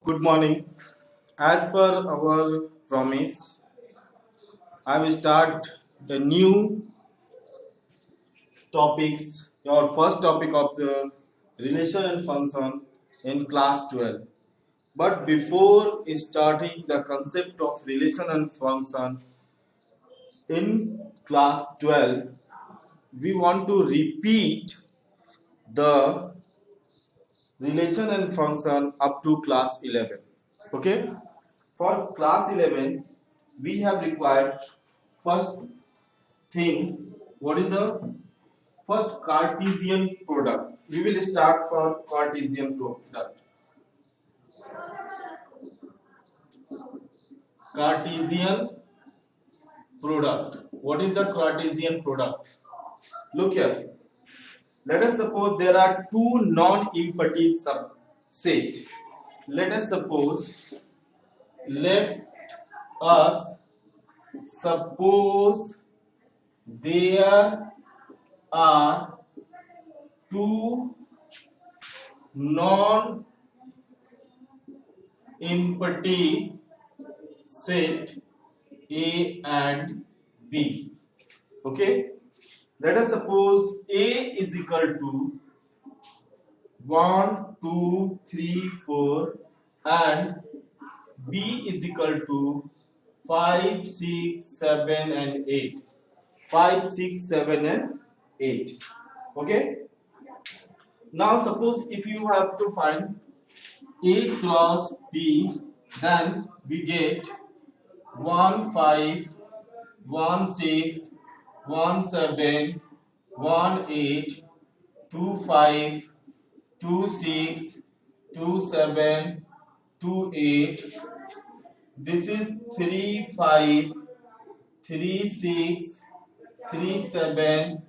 Good morning. As per our promise, I will start the new topics, your first topic of the relation and function in class 12. But before starting the concept of relation and function in class 12, we want to repeat the relation and function up to class 11. Okay? For class 11, we have required first thing, what is the first Cartesian product. We will start for Cartesian product. Cartesian product. What is the Cartesian product? Look here. Let us suppose there are two non-empty subset. Let us suppose. Let us suppose there are two non-empty set A and B. Okay, let us suppose A is equal to 1, 2, 3, 4 and B is equal to 5, 6, 7 and 8. 5, 6, 7 and 8. Okay, now suppose if you have to find A cross B, then we get 1 5 1 6 1 7 1 8 2 5 2 6 2 7 2 8. This is 3 5 3 6 3 7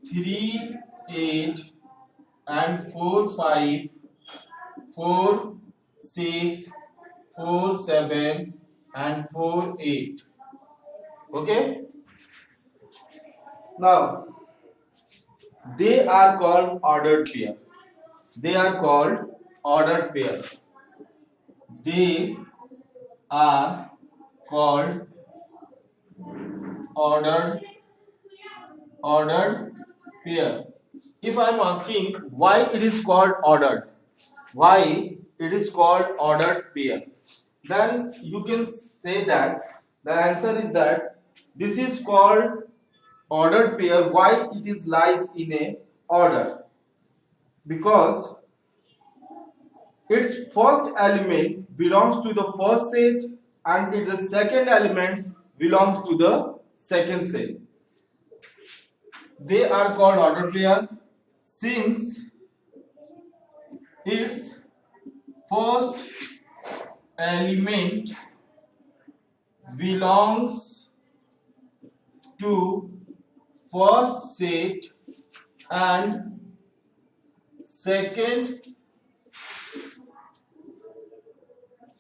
3 8 and 4 5 4 6 4 7 and 4 8. Okay, now they are called ordered pair. They are called ordered pair. They are called ordered ordered pair. If I am asking why it is called ordered, why it is called ordered pair, then you can say that the answer is that this is called ordered pair. Why it is lies in a order? Because its first element belongs to the first set and its second element belongs to the second set. They are called ordered pair since its first element belongs to first set and second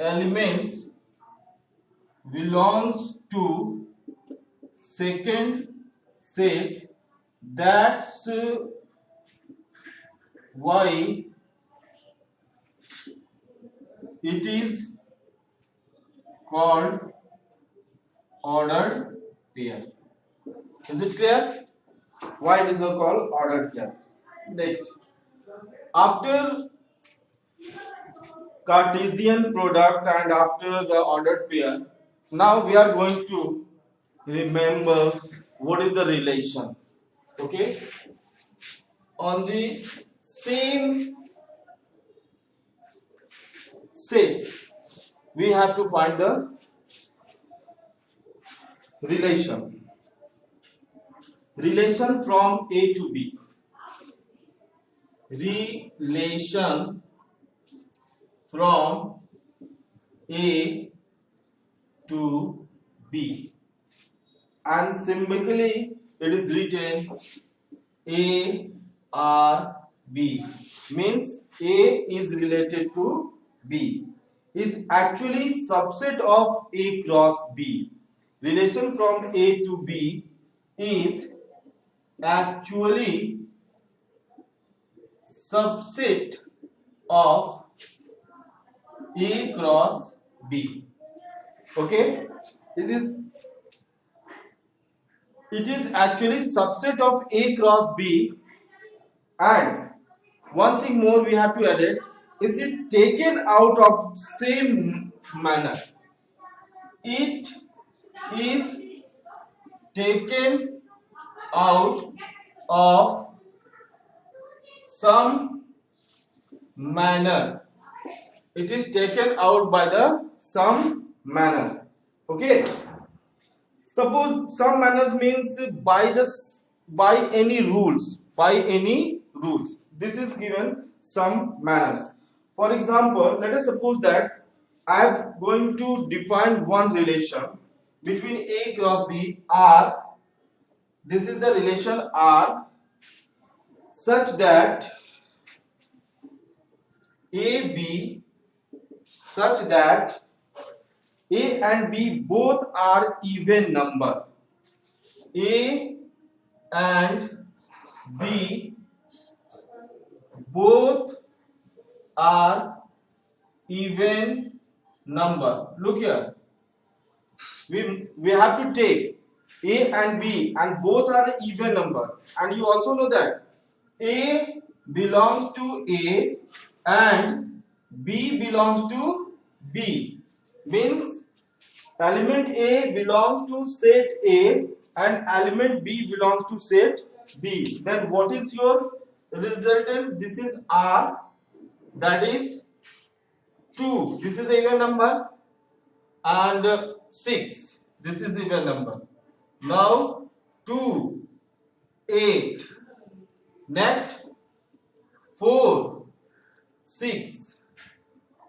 elements belongs to second set. That's why it is called ordered pair. Is it clear? Why it is called ordered pair? Next, after Cartesian product and after the ordered pair, now we are going to remember what is the relation. Okay, on the same sets we have to find the relation from A to B. Relation from A to B, and symbolically it is written A R B, means A is related to B, is actually subset of A cross B. Relation from A to B is actually subset of A cross B. Okay, it is actually subset of A cross B. And one thing more we have to add it is taken out of same manner. It is taken out of some manner. It is taken out by the some manner. Okay. Suppose some manners means by any rules. By any rules. This is given some manners. For example, let us suppose that I am going to define one relation between A cross B R. This is the relation R such that AB such that A and B both are even number. A and B both are even number. Look here. We have to take A and B and both are even number. And you also know that A belongs to A and B belongs to B. Means element A belongs to set A and element B belongs to set B. Then what is your resultant? This is R, that is 2. This is even number, and 6. This is even number. Now 2, 8. Next 4, 6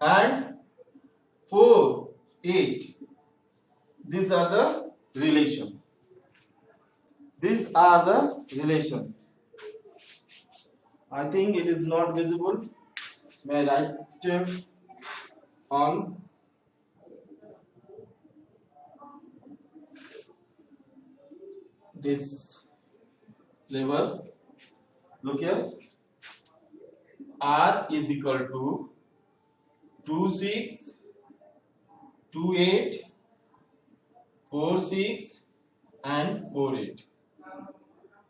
and 4, 8. These are the relation. These are the relation. I think it is not visible. May I write on this level. Look here. R is equal to 2, 6, 2, 8, 4, 6 and 4, 8.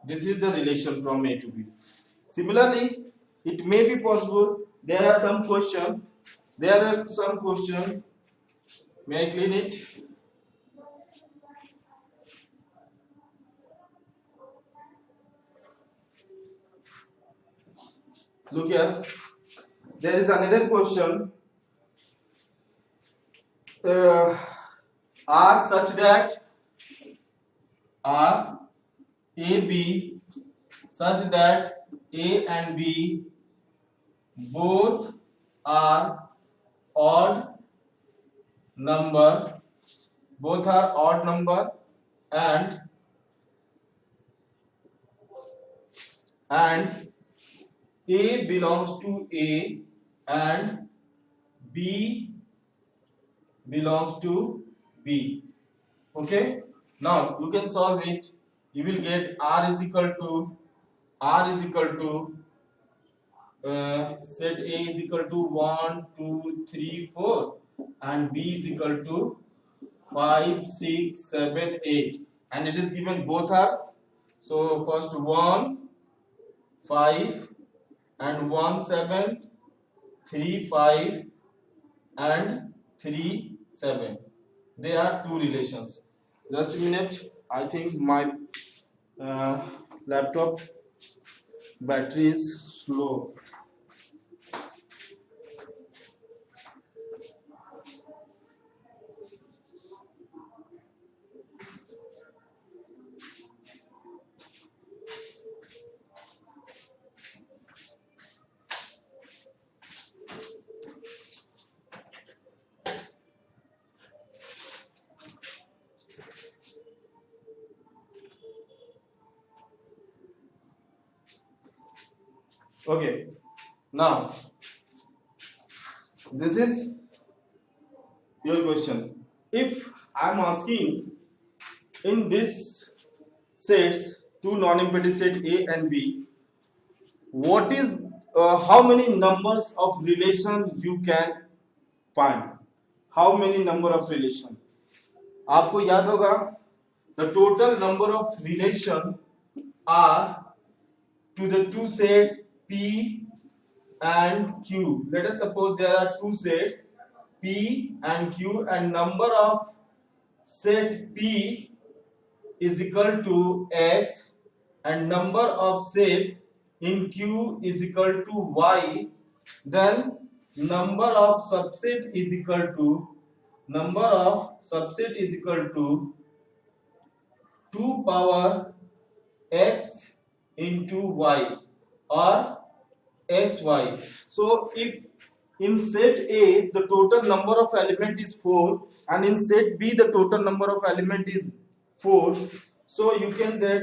This is the relation from A to B. Similarly, it may be possible there are some question. May I clean it? Look here. There is another question. R such that R A B such that A and B both are odd number, and A belongs to A and B belongs to B. Okay, now you can solve it. You will get R is equal to set A is equal to 1, 2, 3, 4 and B is equal to 5, 6, 7, 8, and it is given both are. So first 1, 5 and 1, 7, 3, 5 and 3, 7. They are two relations. Just a minute. I think my laptop battery is slow. Okay, now this is your question. If I am asking in this sets, two non-empty set A and B, what is how many numbers of relation you can find how many number of relation. आपको याद होगा the total number of relation are to the two sets P and Q. Let us suppose there are two sets P and Q, and number of set P is equal to X and number of set in Q is equal to Y. Then number of subset is equal to 2 power X into Y or XY. So if in set A the total number of element is 4 and in set B the total number of element is 4, so you can get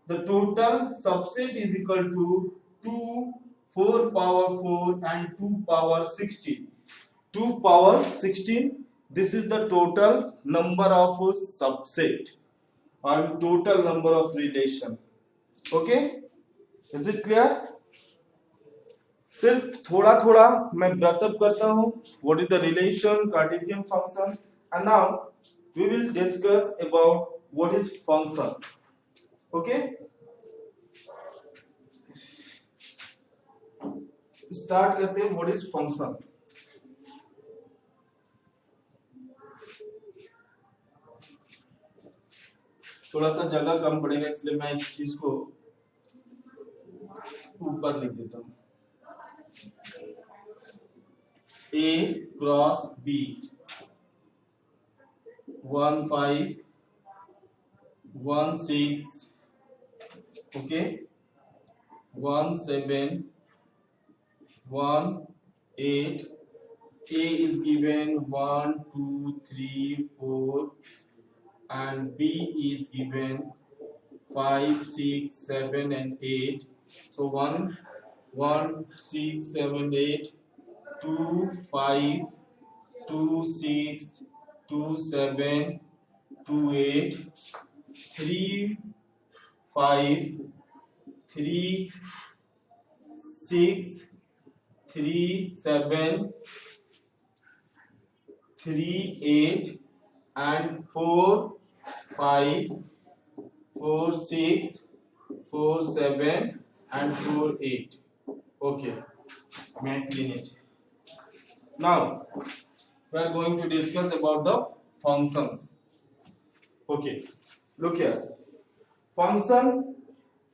the total subset is equal to 2, 4 power 4 and 2 power 16. 2 power 16, this is the total number of subset and total number of relation. Okay, is it clear? सिर्फ थोड़ा थोड़ा मैं brush up करता हूं what is the relation, Cartesian function, and now we will discuss about what is function. Okay, start करते हैं. What is function? थोड़ा सा जगह कम पड़ेगा इसलिए मैं इस चीज को ऊपर लिख देता हूं. A cross B 1 5 1 6, okay, 1 7 1 8. A is given 1 2 3 4 and B is given 5 6 7 and 8. So 1 1 6 7 8 2 5 2 6 2 7 2 8 3 5 3 6 3 7 3 8 and 4 5 4 6 4 7 and 4 8. Okay, may I clean it. Now we are going to discuss about the functions. Okay, look here. Function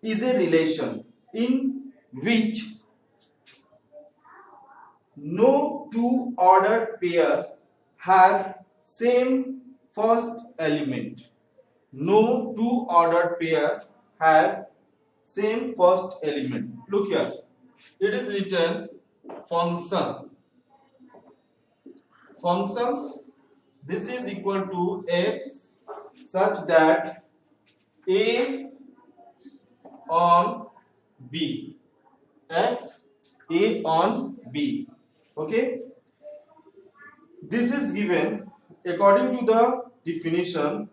is a relation in which no two ordered pair have same first element. No two ordered pair have same first element. Look here, it is written function. Function, this is equal to f such that a on b, f a on b. Okay, this is given according to the definition.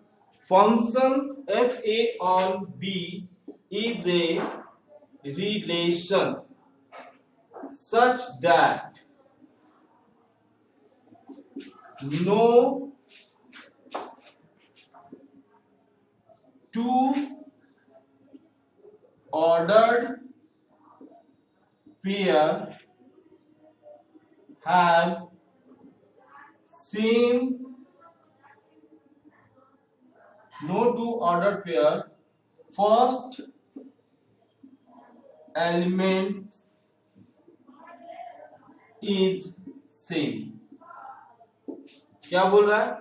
Function f a on b is a relation such that no two ordered pair have same first element is same. क्या बोल रहा है?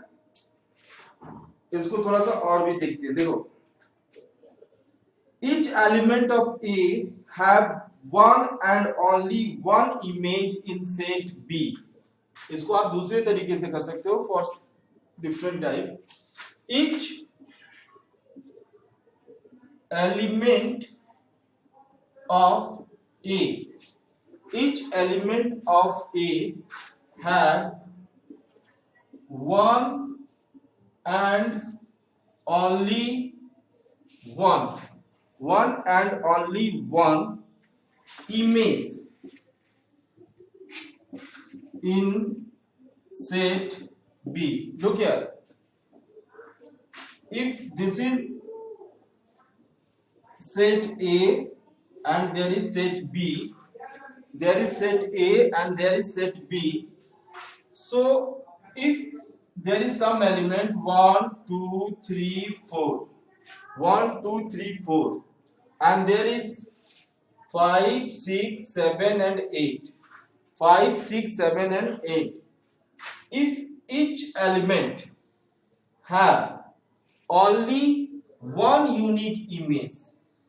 इसको थोड़ा सा और भी देखते हैं. देखो, each element of A have one and only one image in set B. इसको आप दूसरे तरीके से कर सकते हो for different type. Each element of A have one and only one image in set B. Look here. If this is set A and there is set B, there is set A and there is set B. So if there is some element 1, 2, 3, 4, 1, 2, 3, 4, and there is 5, 6, 7 and 8. 5, 6, 7 and 8. If each element have only one unique image,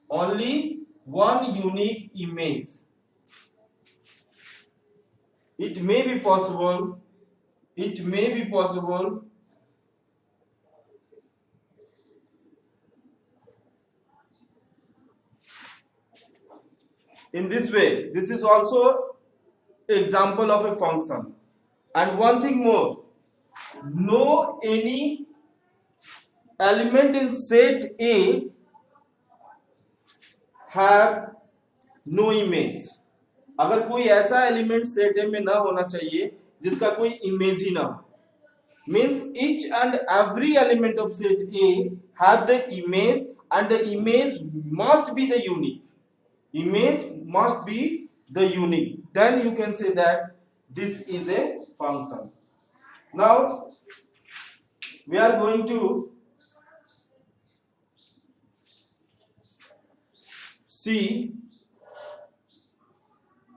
only one unique image, it may be possible in this way. This is also example of a function. And one thing more, no any element in set A have no image. अगर कोई ऐसा element set ए में ना होना चाहिए जिसका कोई image ही ना हो, means each and every element of set A have the image and the image must be the unique. Image must be the unique. Then you can say that this is a function. Now we are going to see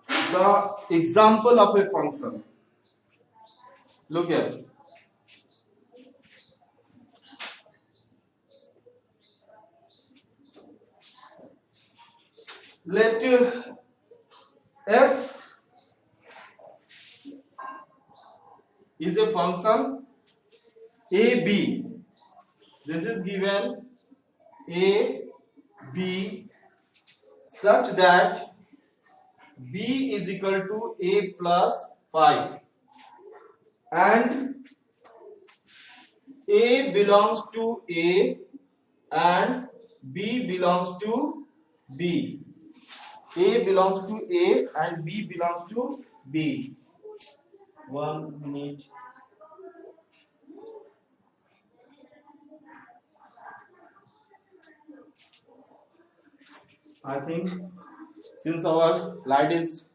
the example of a function. Look here. Let f is a function AB. This is given AB such that B is equal to A plus 5 and A belongs to A and B belongs to B. A belongs to A and B belongs to B. 1 minute. I think since our light is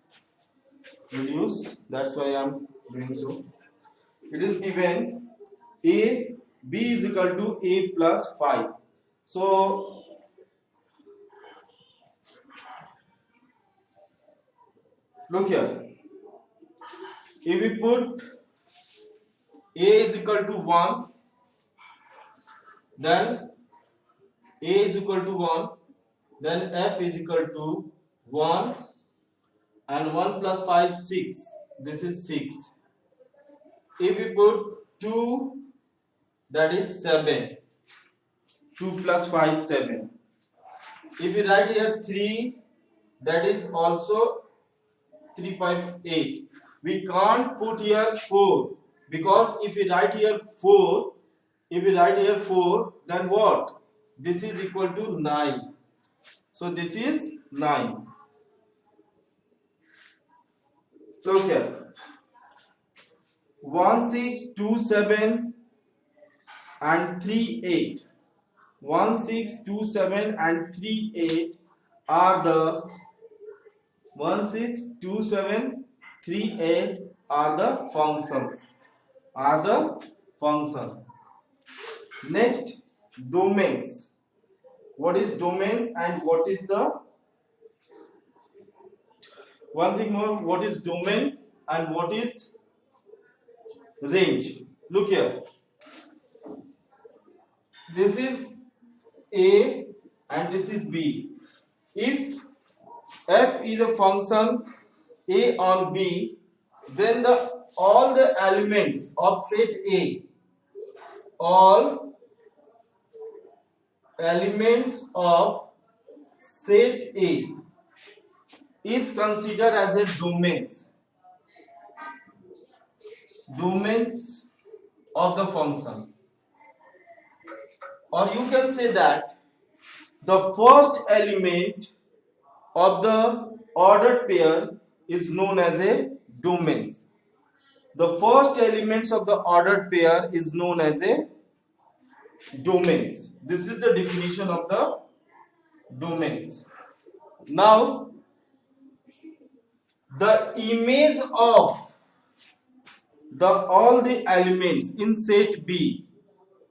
reduced, that's why I am doing so. It is given A, B is equal to A plus 5. So look here. If we put A is equal to 1, then A is equal to 1, then F is equal to 1 and 1 plus 5, 6. This is 6. If we put 2, that is 7. 2 plus 5, 7. If we write here 3, that is also 3, 5, 8. We can't put here 4 because if we write here 4, then what? This is equal to 9. So this is 9. Look here. 1, 6, 2, 7 and 3, 8. 1, 6, 2, 7 and 3, 8 are the 1, 6, 2, 7, 3, 8 are the functions. Next, domains. What is domains and what is the one thing more? What is domains and what is range? Look here. This is A and this is B. If f is a function A on B, then all the elements of set A, all elements of set A is considered as a domains of the function. Or you can say that the first element of the ordered pair is known as a domains. The first elements of the ordered pair is known as a domains. This is the definition of the domains. Now, the image of the all the elements in set B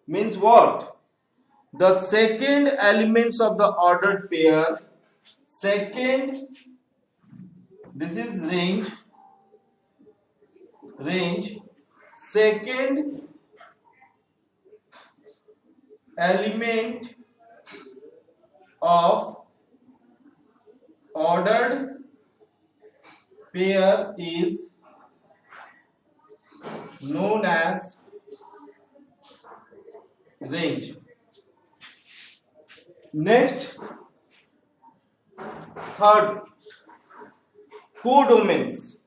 means what? The second elements of the ordered pair, second, this is range, second element of ordered pair is known as range. Next, third, codomains.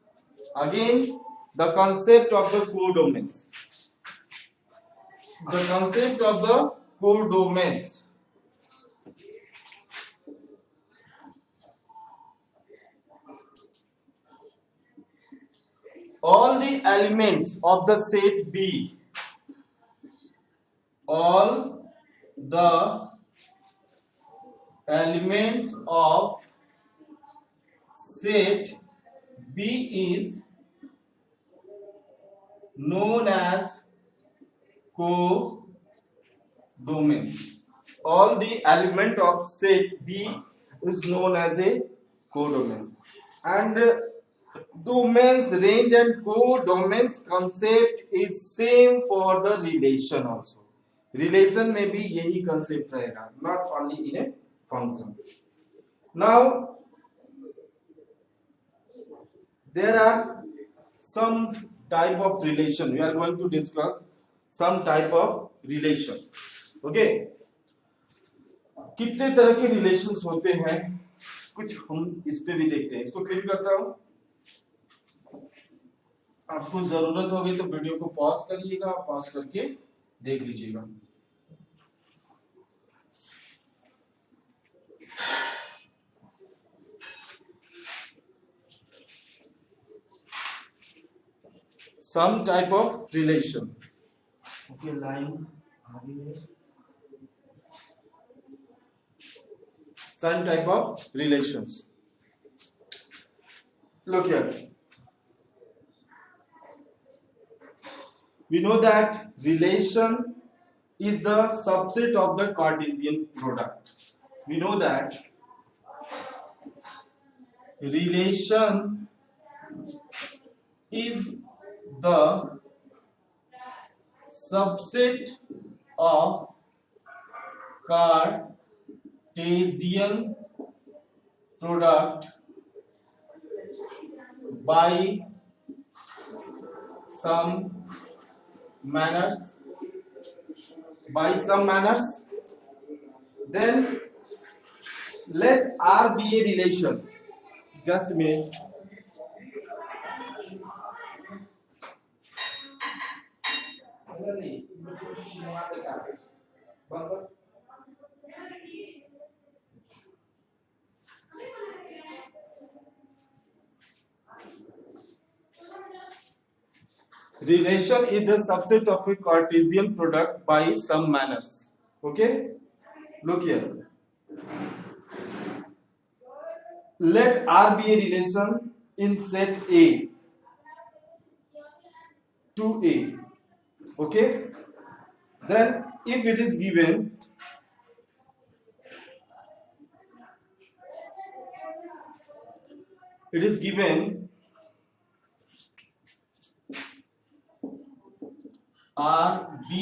Again, the concept of the codomains. The concept of the codomains. All the elements of the set B, all the elements of set B is known as codomain. All the element of set B is known as a codomain. And domains, range and codomains concept is same for the relation also. Relation में भी यही concept रहेगा, not only in a function. Now there are some type of relation. We are going to discuss some type of relation. Okay, कितने तरह के relations होते हैं कुछ हम इस पे भी देखते हैं. इसको क्लीन करता हूं. आपको जरूरत होगी तो वीडियो को पॉज करिएगा, पॉज करके देख लीजिएगा. Some type of relation. Okay, line. Some type of relations. Look here. We know that relation is the subset of the Cartesian product. We know that relation is the subset of Cartesian product by some manners. Then let R be a relation. Just a minute. Relation is the subset of a Cartesian product by some manners. Okay, look here. Let R be a relation in set A to A. Okay, then if it is given R be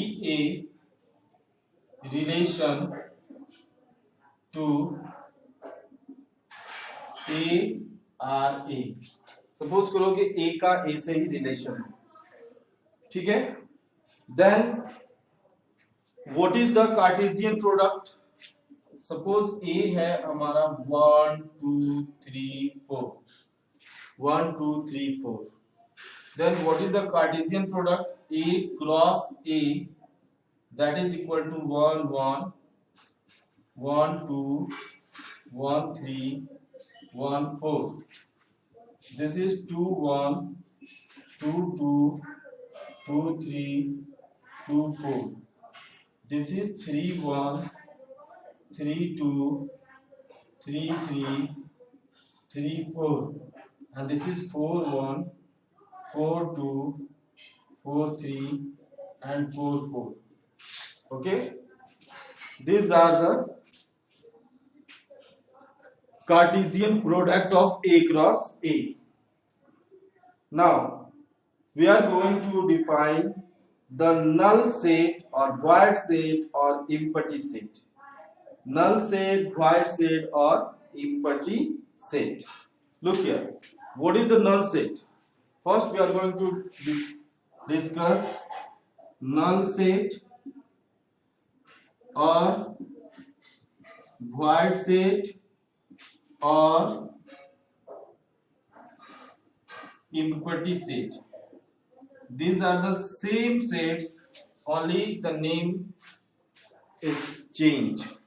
a relation to A R A. Suppose करो कि A का A से ही relation है, ठीक है. Then what is the Cartesian product? Suppose A है हमारा 1 2 3 4. 1 2 3 4. Then what is the Cartesian product? A cross A, that is equal to 1 1 1 2 1 3 1 4. This is 2 1 2 2 2 3 2 4. This is 3 1 3 2 3 3 3 4, and this is 4 1 4 2 4 3 and 4 4. Okay, these are the Cartesian product of A cross A. Now we are going to define the null set or void set or empty set. Null set, void set or empty set. Look here. What is the null set? First we are going to discuss null set or void set or empty set. These are the same sets, only the name is changed.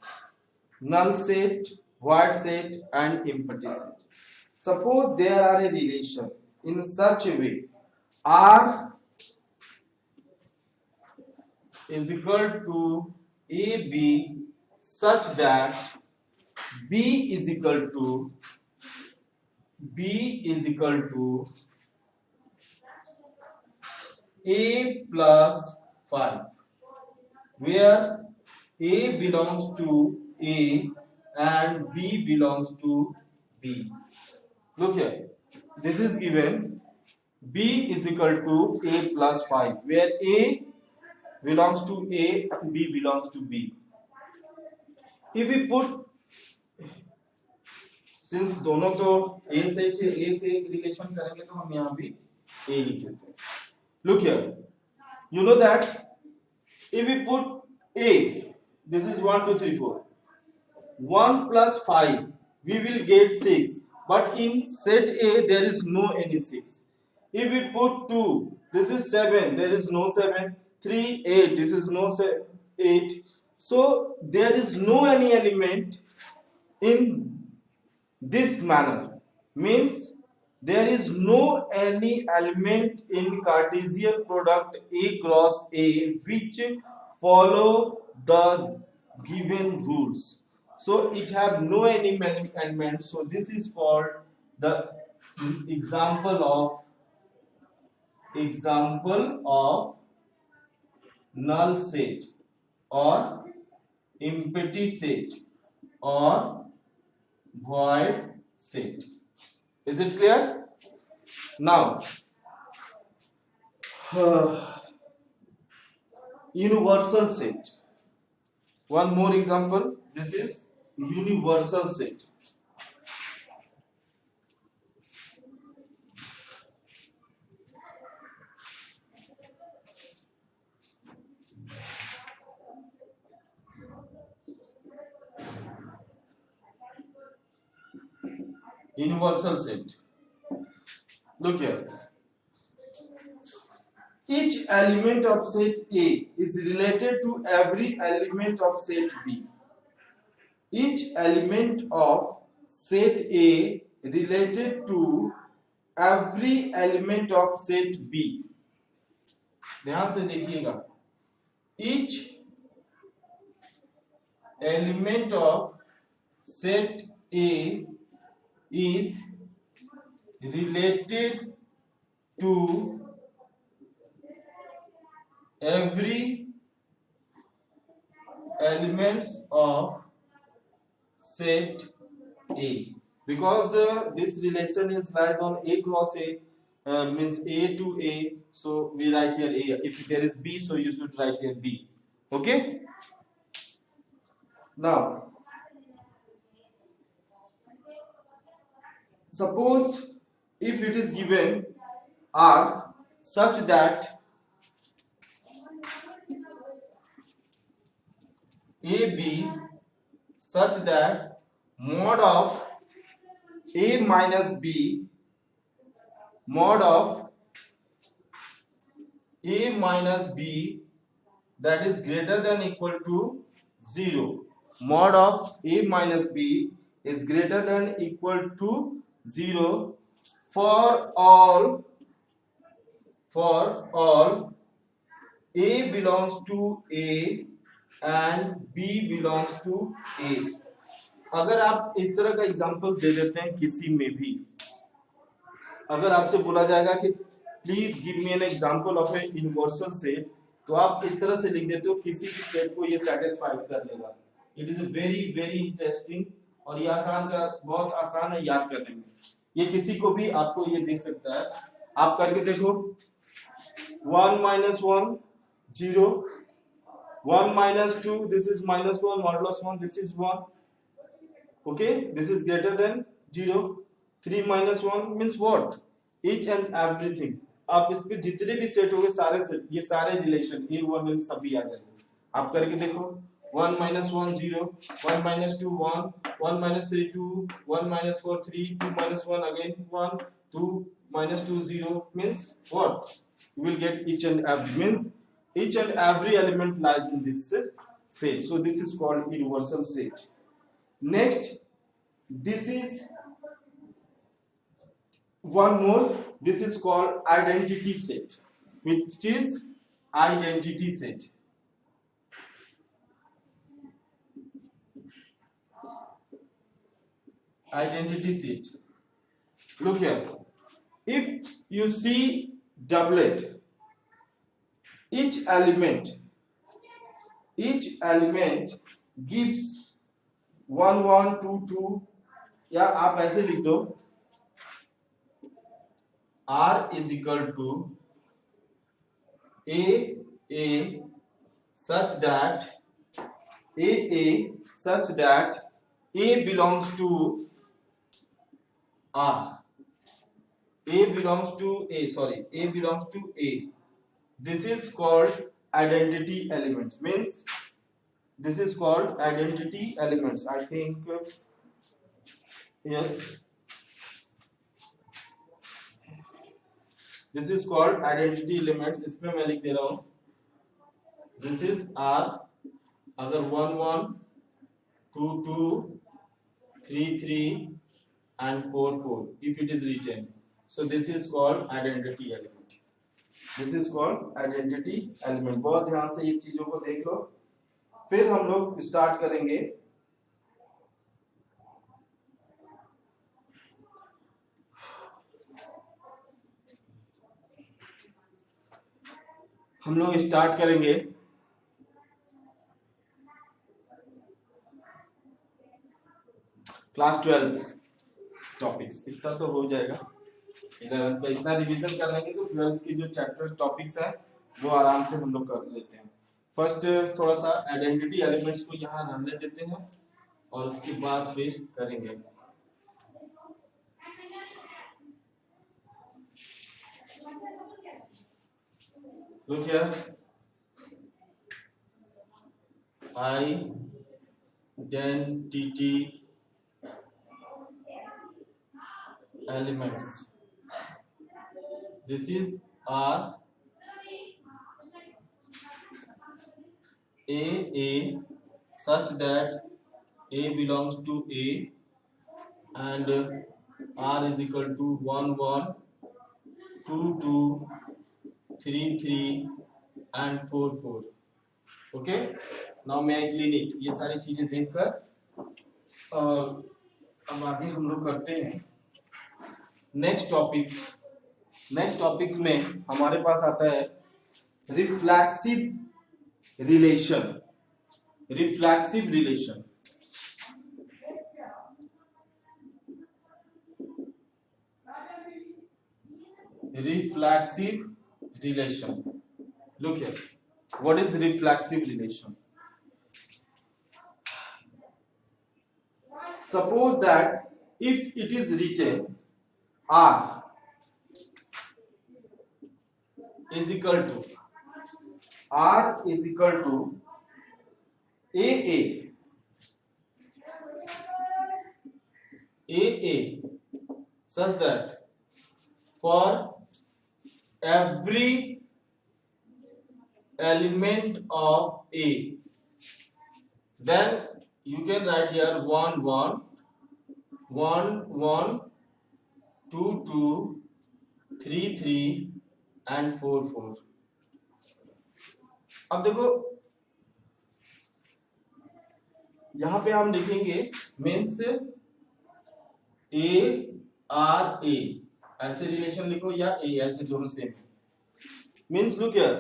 Null set, void set and empty set. Suppose there are a relation in such a way R is equal to AB such that B is equal to A plus 5, where A belongs to A and B belongs to B. Look here, this is given B is equal to A plus 5, where A belongs to A and B belongs to B. If we put, since दोनों तो A से relation करेंगे तो हम यहाँ भी A लिख देते हैं. Look here, you know that if we put A, this is 1 2 3 4, 1 plus 5 we will get 6, but in set A there is no any 6. If we put 2, this is 7, there is no 7, 3 8, this is no 8, so there is no any element in this manner, means there is no any element in Cartesian product A cross A which follow the given rules. So it have no any element. So this is called the example of null set or empty set or void set. Is it clear? Now, universal set. One more example. This is universal set. Universal set. Look here. Each element of set A is related to every element of set B. Each element of set A related to every element of set B. ध्यान से देखिएगा. Each element of set A is related to every elements of set A, because this relation is lies on A cross A, means A to A, so we write here A. If there is B, so you should write here B. Okay, now suppose if it is given R such that AB such that mod of A minus B, mod of A minus B, that is greater than equal to 0. Mod of A minus B is greater than equal to 0 for all for all A belongs to A and B belongs to A। अगर आप इस तरह का examples दे देते हैं किसी में भी, अगर आपसे बोला जाएगा कि please give me an example of a universal set, तो आप इस तरह से लिख देते हो किसी भी सेट को ये सेटिस्फाइड कर लेगा। It is very very interesting और ये आसान का बहुत आसान है याद करने में। ये किसी को भी आपको ये दिख सकता है, आप करके देखो। 1 minus 1 0, 1 minus 2 this is minus 1, modulus 1 this is 1, okay, this is greater than 0। 3 minus 1 means what? Each and everything। आप इस पे जितने भी सेट होंगे सारे सेट, ये सारे रिलेशन A1 में सभी आ जाएंगे। आप करके देखो। 1 minus 1 0, 1 minus 2 1, 1 minus 3 2, 1 minus 4 3, 2 minus 1 again 1, 2 minus 2 0 means what? You will get each and every, means each and every element lies in this set, so this is called universal set। Next, this is one more, this is called identity set, which is identity set। Identity set, look here, if you see doublet, each element gives 1 1 2 2, या आप ऐसे लिख दो R is equal to A such that A belongs to R, A belongs to A, this is called identity elements, means this is called identity elements, I think, yes, this is called identity elements। इसमें मैं लिख दे रहा हूँ, this is R, अगर 1 1 2 2 3 3 and 4 4 if it is written, so this is called identity element, this is called identity element। बहुत ध्यान से ये चीजों को देख लो, फिर हम लोग स्टार्ट करेंगे क्लास 12 टॉपिक्स। इतना तो हो जाएगा, 11th का इतना रिवीजन कर लेंगे तो 12th की जो चैप्टर टॉपिक्स है वो आराम से हम लोग कर लेते हैं। फर्स्ट थोड़ा सा आइडेंटिटी एलिमेंट्स को यहाँ रहने देते हैं और उसके बाद फिर करेंगे। Look here, identity elements, this is R A such that A belongs to A and R is equal to 1 1 2 2 3 3 and 4 4, okay. Now may I clinic, ये सारी चीजें देखकर और अब आगे हम लोग करते हैं नेक्स्ट टॉपिक में हमारे पास आता है reflexive relation. Reflexive relation, look here, what is reflexive relation? Suppose that if it is written R is equal to AA such that for every element of A, then you can write here 1 1 1 1 2 2 3 3 and 4 4। अब देखो यहां पे हम लिखेंगे means A R A, ऐसे relation लिखो या A, ऐसे दोनों same. Means look here,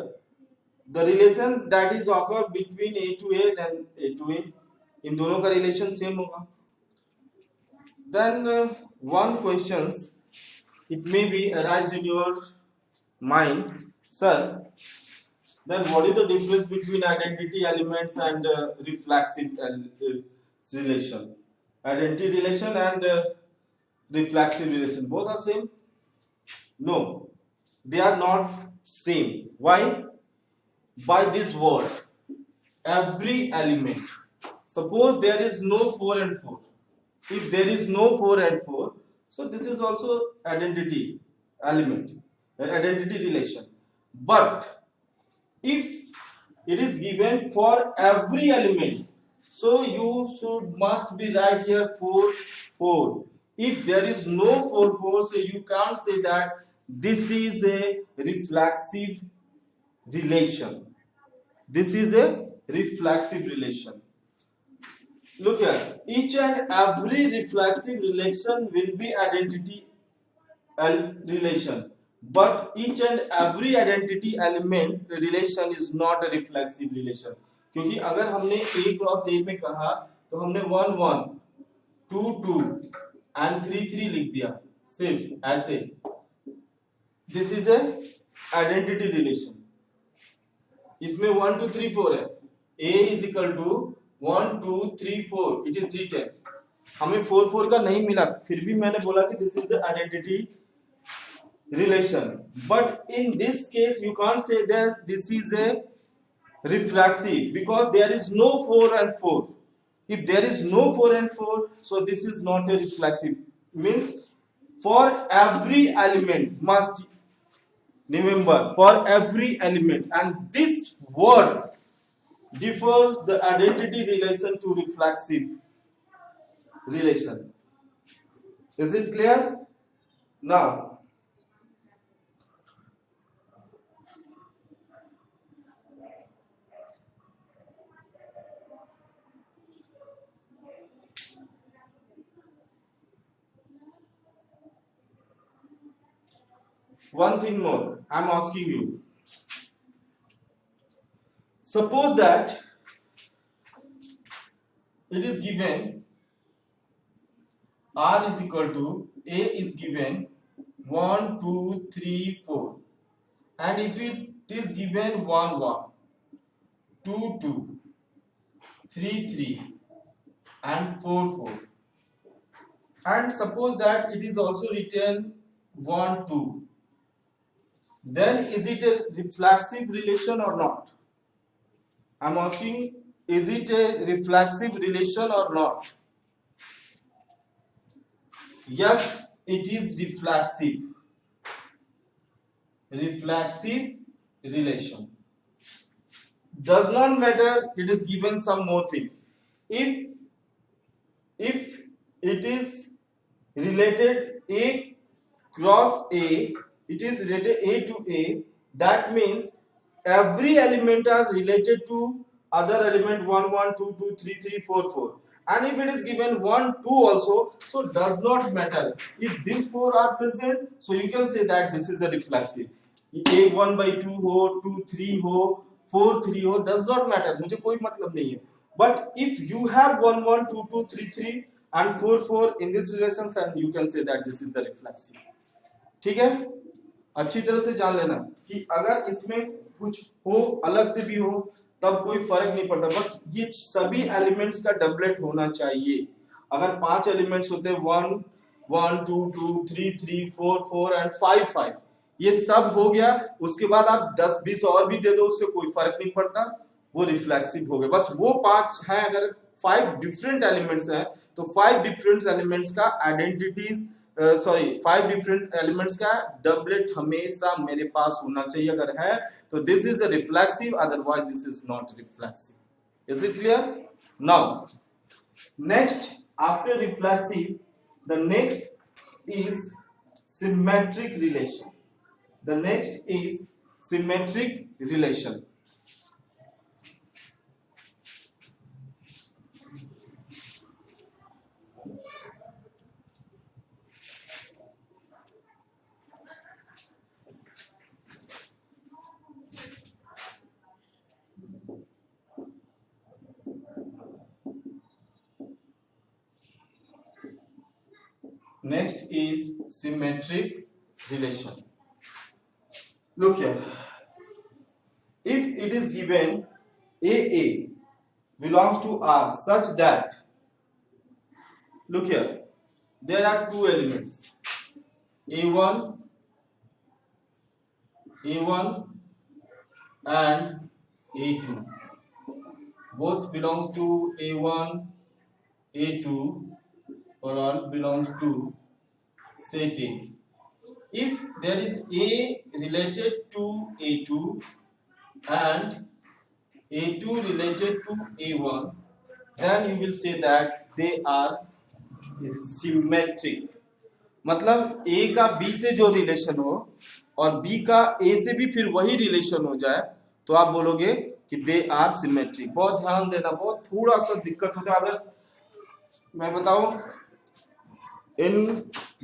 the relation that is occur between A to A then A to A, इन दोनों का रिलेशन सेम होगा। Then one questions it may be arise in your mind, sir, then what is the difference between identity elements and reflexive relation? Identity relation and reflexive relation, both are same? No, they are not same. Why? By this word every element. Suppose there is no 4 and 4. If there is no 4 and 4, so this is also identity element, identity relation. But if it is given for every element, so you must be right here 4 4. If there is no 4 4, so you can't say that this is a reflexive relation. This is a reflexive relation. Look here, each and every reflexive relation will be identity relation, but each and every identity element relation is not a reflexive relation. क्योंकि अगर हमने a cross a में कहा तो हमने 1 1 2 2 and 3 3 लिख दिया सिर्फ ऐसे, this is a identity relation. इसमें 1 2 3 4 है, a is equal to 1 2 3 4, it is written. हमें 4 4 का नहीं मिला, फिर भी मैंने बोला कि this is the identity relation. But in this case you can't say that this is A reflexive because there is no 4 and 4. If there is no 4 and 4, so this is not a reflexive. Means for every element, must remember, for every element, and this word differs the identity relation to reflexive relation. Is it clear? Now one thing more I am asking you. Suppose that it is given R is equal to A is given 1 2 3 4, and if it is given 1 1 2 2 3 3 and 4 4, and suppose that it is also written 1 2, then is it a reflexive relation or not? I'm asking, is it a reflexive relation or not? Yes, it is reflexive. Reflexive relation. Does not matter, it is given some more thing. If it is related A cross A, it is related A to A, that means every element are related to other element 1 1 2 2 3 3 4 4. And if it is given 1 2 also, so does not matter. If these 4 are present, so you can say that this is a reflexive. A 1 by 2 हो, 2 3 हो, 4 3 हो, does not matter, मुझे कोई मतलब नहीं है. But if you have 1 1 2 2 3 3 and 4 4 in this relation, then you can say that this is the reflexive. ठीक है, अच्छी तरह से जान लेना कि अगर इसमें कुछ हो अलग से भी हो तब कोई फर्क नहीं पड़ता, बस ये सभी एलिमेंट्स का डबलेट होना चाहिए. अगर 5 एलिमेंट्स होते 1 1 2 2 3 3 4 4 एंड 5 5, ये सब हो गया, उसके बाद आप 10 20 और भी दे दो, उससे कोई फर्क नहीं पड़ता, वो रिफ्लेक्सिव हो गए. बस वो 5 हैं, अगर 5 डिफरेंट एलिमेंट्स हैं तो 5 डिफरेंट एलिमेंट्स का आइडेंटिटीज 5 डिफरेंट एलिमेंट्स का डबलेट हमेशा मेरे पास होना चाहिए. अगर है तो this is a reflexive, otherwise this is not reflexive. Is it clear? Now next after reflexive, the next is symmetric relation. The next is symmetric relation. Next is symmetric relation. Look here. If it is given AA belongs to R such that, look here, there are two elements, A1 and A2. Both belongs to A1, A2, or all belongs to set A. If there is A related to A2 and A2 related to A1, then you will say that they are symmetric. मतलब A का B से जो relation हो और B का A से भी फिर वही रिलेशन हो जाए तो आप बोलोगे कि दे आर सिमेट्रिक. बहुत ध्यान देना, बहुत थोड़ा सा दिक्कत होता है. अगर मैं बताऊं, in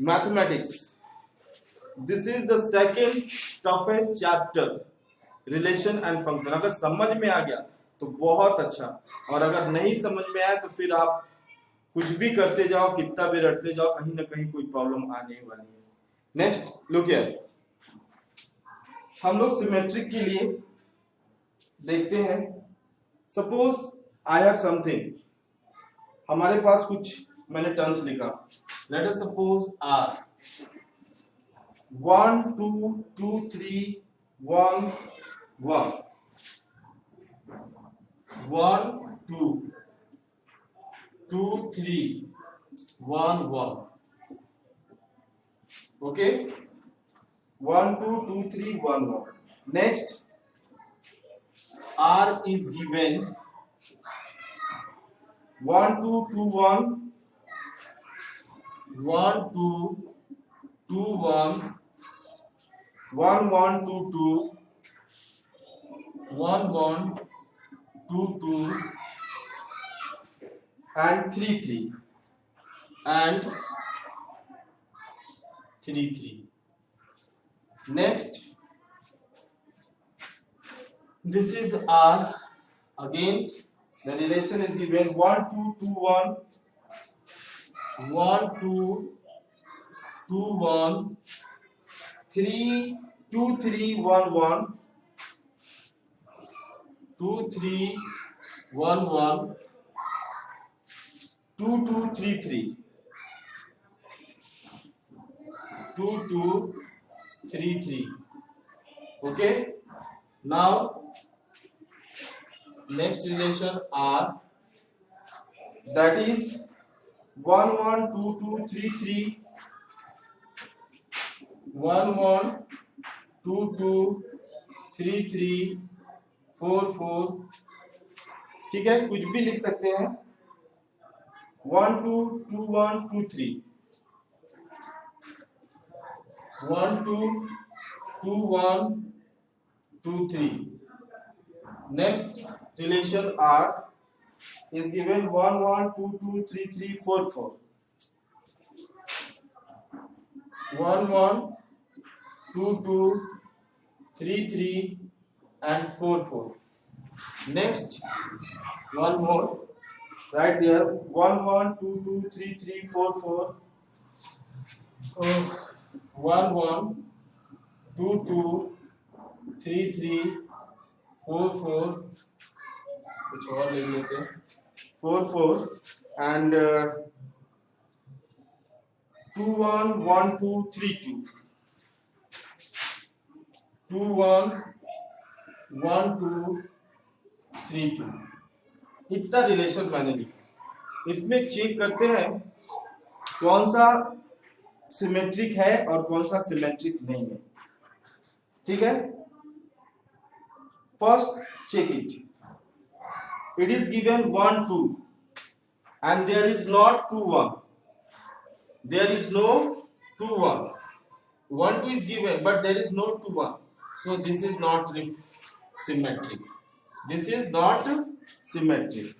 mathematics this is the second toughest chapter, relation and function. अगर समझ में आ गया तो बहुत अच्छा, और अगर नहीं समझ में आया तो फिर आप कुछ भी करते जाओ, कितना भी रटते जाओ, कहीं ना कहीं कोई प्रॉब्लम आने वाली है. नेक्स्ट लुक हियर, हम लोग सिमेट्रिक के लिए देखते हैं. सपोज आई हैव समथिंग, हमारे पास कुछ मैंने टर्म्स लिखा. Let us suppose R 1 2 2 3 1 1 1 2 2 3 1 1. okay, 1 2 2 3 1 1. Next, R is given 1 2 2 1 1 2 2 1 1 1 2 2 1 1 2 2 and 3 3 and 3 3. Next, this is R. Again the relation is given 1 2 2 1 1 2 2 1 3 2 3 1 1 2 3 1 1 2 2 3 3 2 2 3 3. okay, now next relation R, that is 1 1 2 2 3 3 1 1 2 2 3 3 4 4. ठीक है, कुछ भी लिख सकते हैं. 1 2 2 1 2 3 1 2 2 1 2 3. Next relation R is given 1 1 2 2 3 3 4 4 1 1 2 2 3 3 and 4 4. Next, one more right there, 1 1 2 2 3 3 4 4 1 1 2 2 3 3 4 4. कुछ और ले लेते हैं. 4 4 and 2 1 1 2 3 2 2 1 1 2 3 2. इतना रिलेशन मैंने लिखा. इसमें चेक करते हैं कौन सा सिमेट्रिक है और कौन सा सिमेट्रिक नहीं है. ठीक है, first check it. It is given 1 2 and there is not 2 1. There is no 2 1. 1 2 is given, but there is no 2 1. So this is not symmetric. This is not symmetric.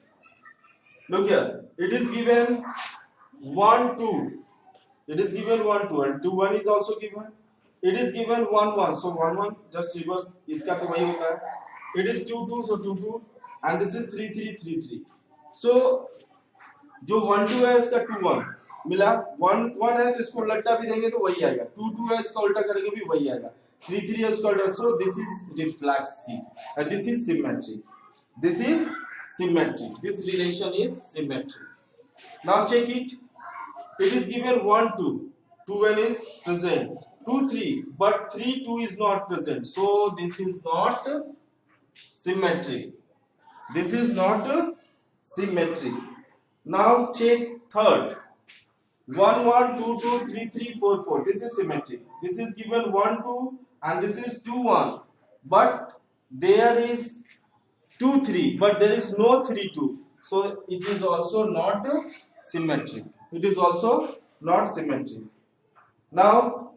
Look here, it is given 1 2. It is given 1 2 and 2 1 is also given. It is given 1 1. So 1 1 just reverse. इसका तो वही होता है. It is 2 2, so 2 2, and this is 3 3 3 3. So जो 1 2 है इसका 2 1 मिला. 1 1 है तो इसको उल्टा भी देंगे तो वही आएगा. 2 2 है इसका उल्टा करेंगे भी वही आएगा. 3 3 है उसका उल्टा. So this is reflexive and this is symmetric. This is symmetric. This relation is symmetric. Now check it. It is given 1 2. 2 1 is present. 2 3, but 3 2 is not present. So this is not symmetric. This is not symmetric. Now check third. 1 1 2 2 3 3 4 4. This is symmetric. This is given 1 2 and this is 2 1. But there is 2 3, but there is no 3 2. So it is also not symmetric. It is also not symmetric. Now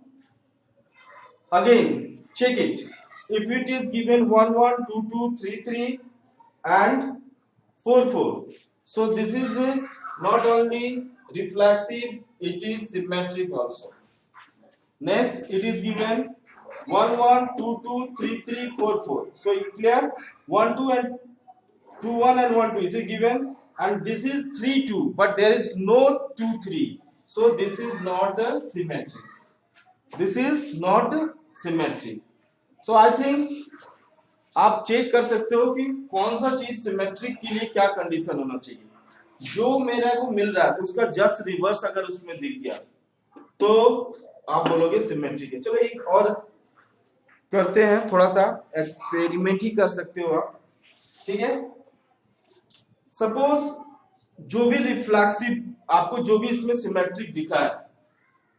again check it. If it is given 1 1 2 2 3 3 and 4 4, so this is not only reflexive, it is symmetric also. Next it is given 1 1 2 2 3 3 4 4. So clear, 1 2 and 2 1 and 1 2 is given, and this is 3 2, but there is no 2 3. So this is not symmetric. This is not symmetric. So I think आप check कर सकते हो कि कौन सा चीज symmetric के लिए क्या कंडीशन होना चाहिए. जो मेरे को मिल रहा है उसका जस्ट रिवर्स अगर उसमें दिख गया तो आप बोलोगे सिमेट्रिक है. चलो एक और करते हैं, थोड़ा सा एक्सपेरिमेंट ही कर सकते हो आप. ठीक है, सपोज जो भी रिफ्लेक्सिव आपको जो भी इसमें सिमेट्रिक दिखा है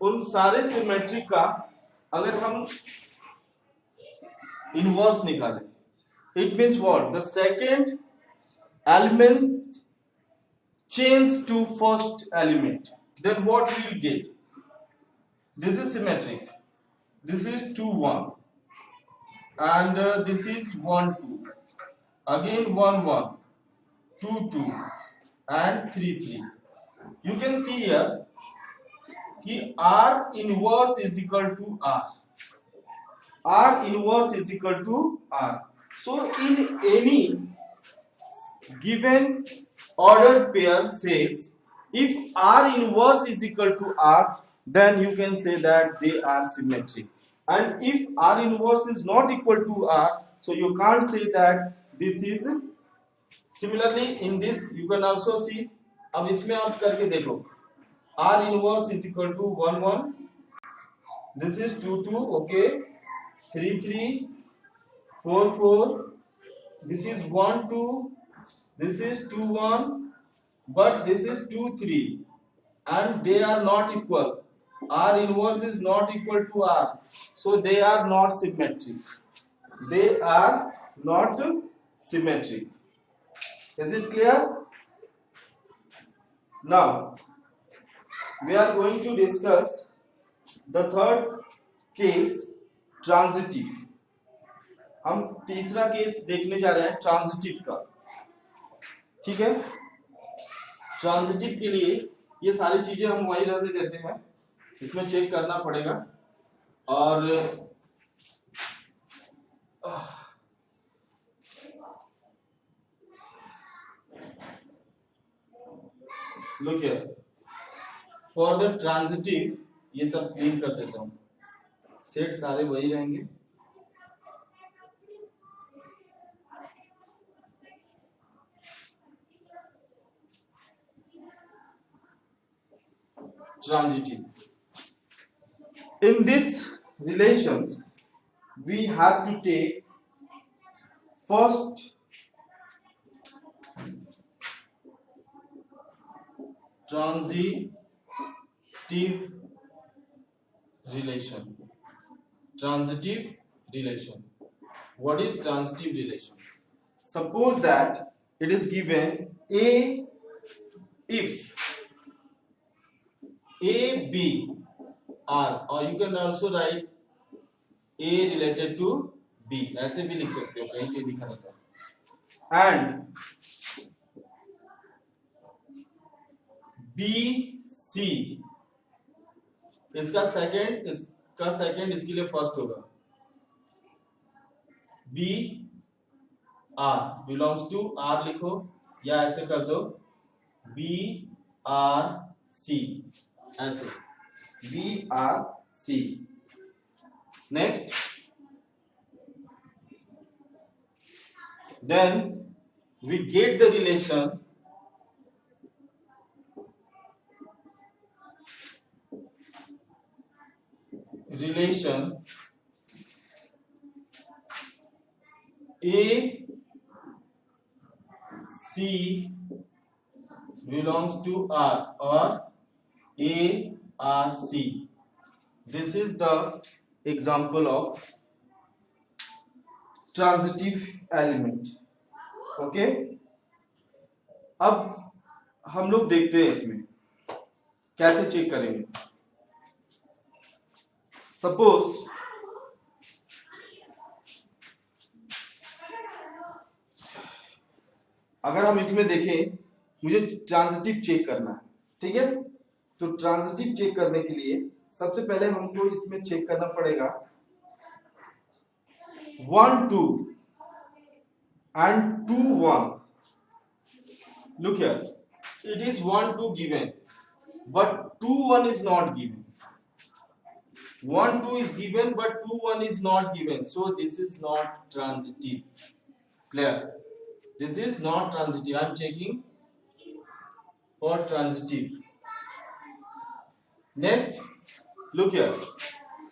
उन सारे सिमेट्रिक का अगर हम इनवर्स निकालें, it means what? The second element change to first element, then what we will get? This is symmetric. This is 2 1 and this is 1 2, again 1 1, 2 2 and 3 3. You can see here कि R inverse is equal to R. R inverse is equal to R. So in any given ordered pair sets, if R inverse is equal to R, then you can say that they are symmetric. And if R inverse is not equal to R, so you can't say that this is. Similarly in this you can also see. अब इसमें आप करके देखो, R inverse is equal to 1 1, this is 2 2, okay, 3 3, 4 4, this is 1 2, this is 2 1, but this is 2 3, and they are not equal. R inverse is not equal to R, so they are not symmetric. They are not symmetric. Is it clear? Now we are going to discuss the third case, transitive. हम तीसरा case देखने जा रहे हैं transitive का. ठीक है, transitive के लिए ये सारी चीजें हम वही रहने देते हैं, इसमें चेक करना पड़ेगा. और look here, for the transitive ये सब क्लीन कर देता हूं, सेट सारे वही रहेंगे. Transitive. In this relations, we have to take first transitive relation. Transitive relation. What is transitive relation? Suppose that it is given A if A, B R, or you can also write A related to B, ऐसे भी लिख सकते हो, कहीं पे लिखा रहता है. And B C, इसका सेकंड इसके लिए फर्स्ट होगा. B R belongs to R लिखो, या ऐसे कर दो B R C, ऐसे B R C. Next, then we get the relation A C belongs to R, or A R C. This is the example of transitive element. Okay, अब हम लोग देखते हैं इसमें कैसे चेक करेंगे. सपोज अगर हम इसमें देखें, मुझे ट्रांजिटिव चेक करना है, ठीक है. तो ट्रांजिटिव चेक करने के लिए सबसे पहले हमको इसमें चेक करना पड़ेगा 1 2 and 2 1. Look here, it is 1 2 given, but 2 1 is not given. 1 2 is given, but 2 1 is not given, so this is not transitive. Clear? This is not transitive. I am checking for transitive. Next, look here,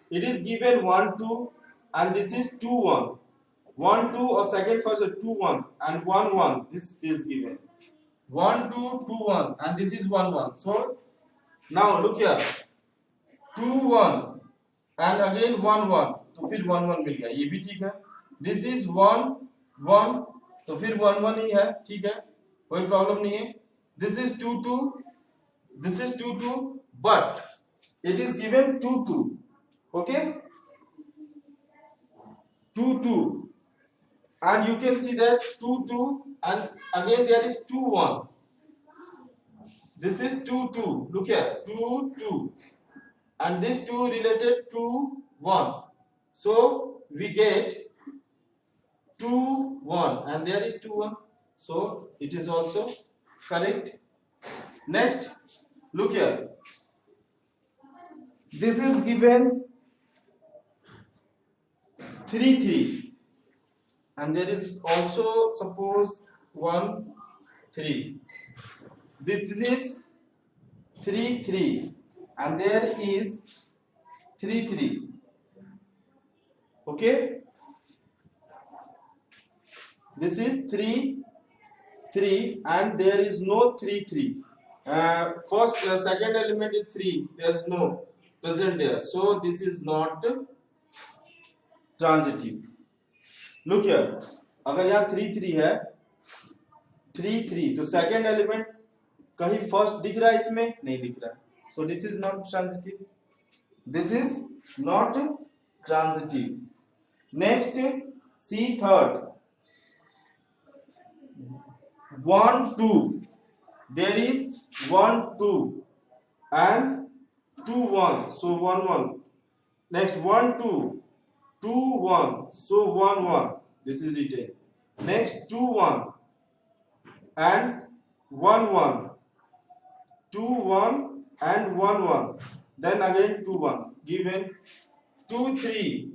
it is given 1 2 and this is 2 1. 1 2 or second first 2 1 and 1 1, this is given 1 2 2 1 and this is 1 1. So now look here, 2 1 and again 1 1, तो फिर 1 1 मिल गया, ये भी ठीक है. This is 1 1, तो फिर 1 1 ही है, ठीक है, कोई प्रॉब्लम नहीं है. This is 2 2, this is 2 2, but it is given 2 2. Okay, 2 2, and you can see that 2 2 and again there is 2 1. This is 2 2, look here, 2 2 and this 2 related to 1, so we get 2 1 and there is 2 1, so it is also correct. Next, look here, this is given 3 3 and there is also suppose 1 3. This is 3 3 and there is 3 3. Okay, this is 3 3 and there is no 3 3. First second element is 3, there is no present there, so this is not transitive. Look here, अगर यहाँ 3 3 है, 3 3, तो second element कहीं first दिख रहा है, इसमें नहीं दिख रहा है, so this is not transitive. This is not transitive. Next, see third, 1 2, there is 1 2 and 2 1, so 1 1. Next 1 2 2 1, so 1 1, this is written. Next 2 1 and 1 1, 2 1 and 1 1, then again 2 1 given. 2 3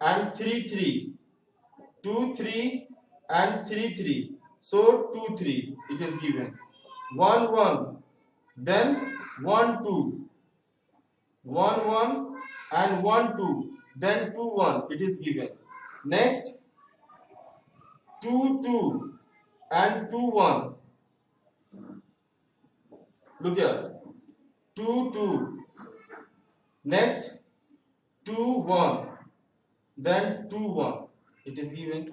and 3 3, 2 3 and 3 3, so 2 3, it is given. 1 1, then 1 2, 1 1 and 1 2, then 2 1, it is given. Next 2 2 and 2 1, look here, 2 2, next 2 1, then 2 1, it is given.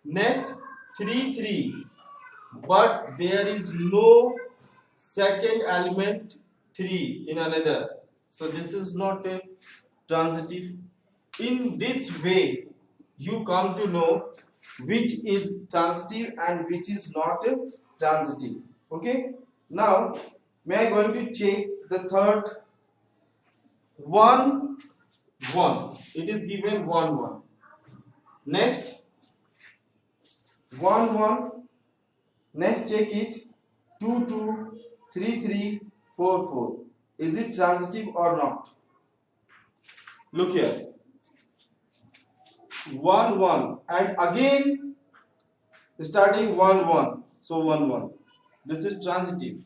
Next 3 3, but there is no second element 3 in another, So this is not a transitive. In this way, you come to know which is transitive and which is not a transitive. Okay. Now, may I going to check the third one one. It is given 1 1. Next 1 1. Next check it 2 2 3 3 4 4. Is it transitive or not? Look here. 1 1 and again starting 1 1. So 1 1. This is transitive.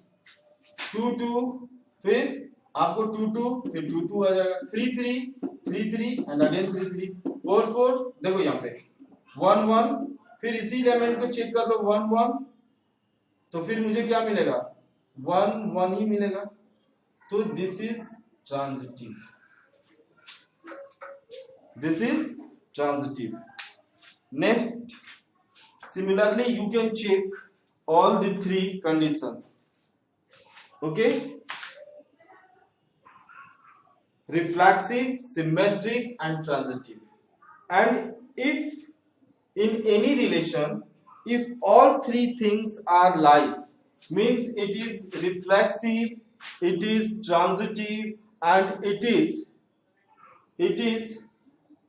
2 2 फिर आपको 2 2 फिर 2 2 आ जाएगा 3 3 3 3 and again 3 3 4 4. देखो यहाँ पे 1 1 फिर इसी element को चेक कर लो 1 1 तो फिर मुझे क्या मिलेगा 1 1 ही मिलेगा. तो this is transitive. This is transitive. Next, similarly, you can check all the three conditions. Okay? Reflexive, symmetric, and transitive. And if in any relation, if all three things are live, means it is reflexive, it is transitive, and it is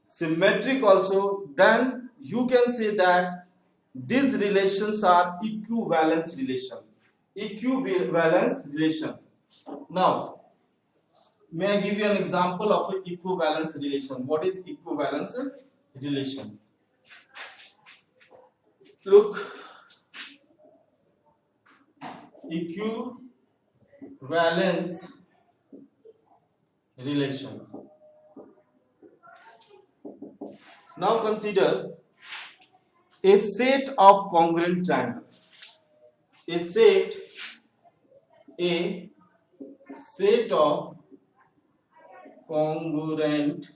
symmetric also, then you can say that these relations are equivalence relation. Equivalence relation. Now, may I give you an example of an equivalence relation? What is equivalence relation? Look, equivalence relation. Now consider a set of congruent triangles. A set of congruent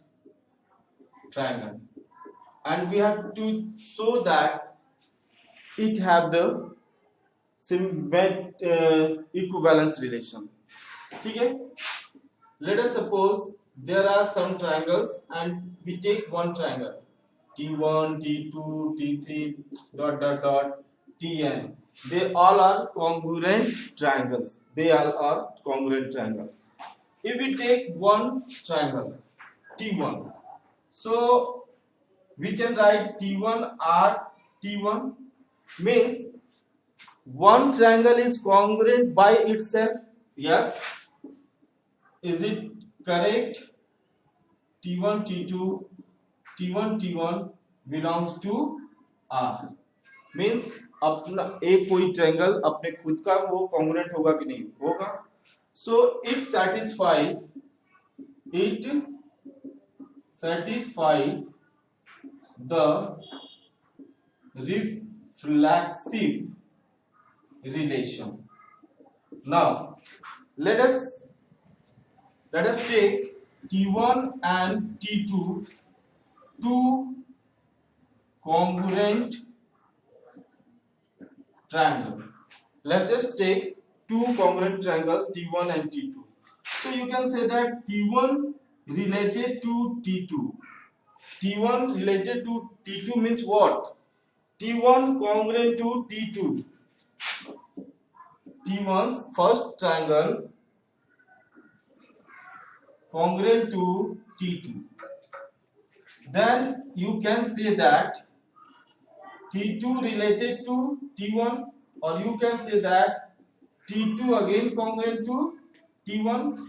triangle, and we have to show that it have the equivalence relation. Okay? Let us suppose there are some triangles and we take one triangle T1, T2, T3, dot dot dot, Tn. They all are congruent triangles. They all are congruent triangles. If we take one triangle T1, so we can write T1 R T1 means one triangle is congruent by itself. Yes. Is it correct? T1 T2 T1 T1 belongs to R. Means अपना एक कोई triangle अपने खुद का वो congruent होगा कि नहीं होगा. So it satisfied the reflexive relation. Now let us take T1 and T2, two congruent triangle. Let us take two congruent triangles T1 and T2. So you can say that T1 related to T2. T1 related to T2 means what? T1 congruent to T2. T1's first triangle congruent to T2. Then you can say that T2 related to T1, or you can say that T2 again congruent to T1.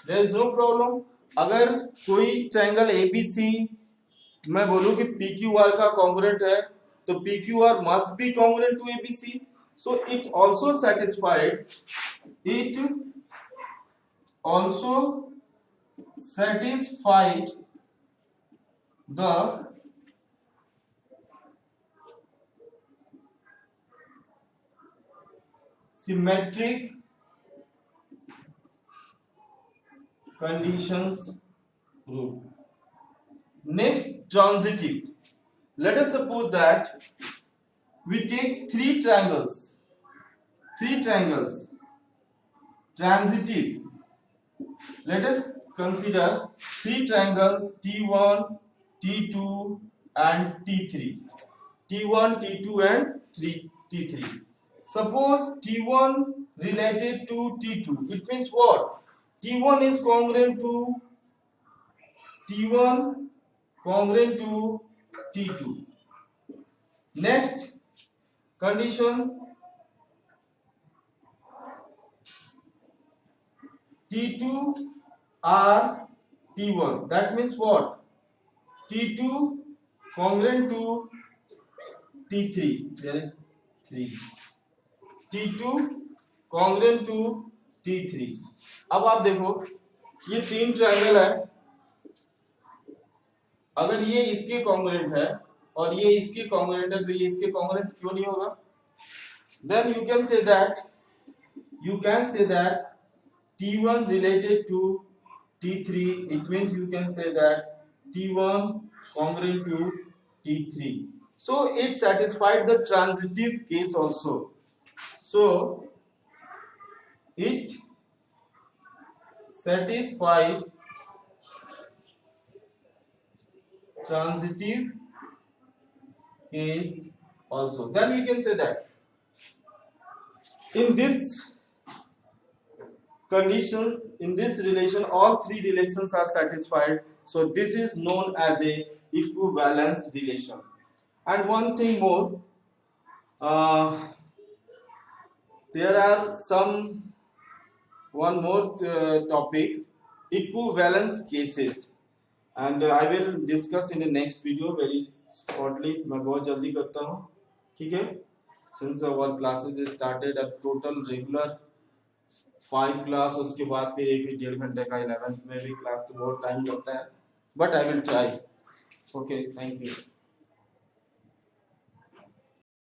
There is no problem. अगर कोई triangle ABC मैं बोलूँ कि PQR का congruent है, तो PQR must be congruent to ABC. So it also satisfied the symmetric conditions rule. Next, transitive. Let us suppose that we take three triangles, transitive. Let us consider three triangles T1, T2 and T3. T1, T2 and T3. Suppose T1 related to T2. It means what? T1 is congruent to T1 congruent to T2. Next condition, T2 are T1. That means what? T2 congruent to T3. There is 3. T2 congruent to T3. अब आप देखो ये तीन triangle है, अगर ये इसके congruent है और ये इसके कॉन्ग्रुएंट है तो ये इसके कॉन्ग्रुएंट क्यों नहीं होगा? Then you can say that T1 related to T3. It means you can say that T1 congruent to T3. So it satisfied the transitive case also. So it satisfied transitive case also. Then we can say that in this conditions, in this relation, all three relations are satisfied. So this is known as a equivalence relation. And one thing more, there are one more topics, equivalence cases, and I will discuss in the next video very shortly. मैं बहुत जल्दी करता हूँ, ठीक है? Since our classes started at total regular 5 class, उसके बाद फिर 1-1.5 घंटे का 11th में भी क्लास, तो बहुत टाइम लगता है, but I will try. Okay, thank you.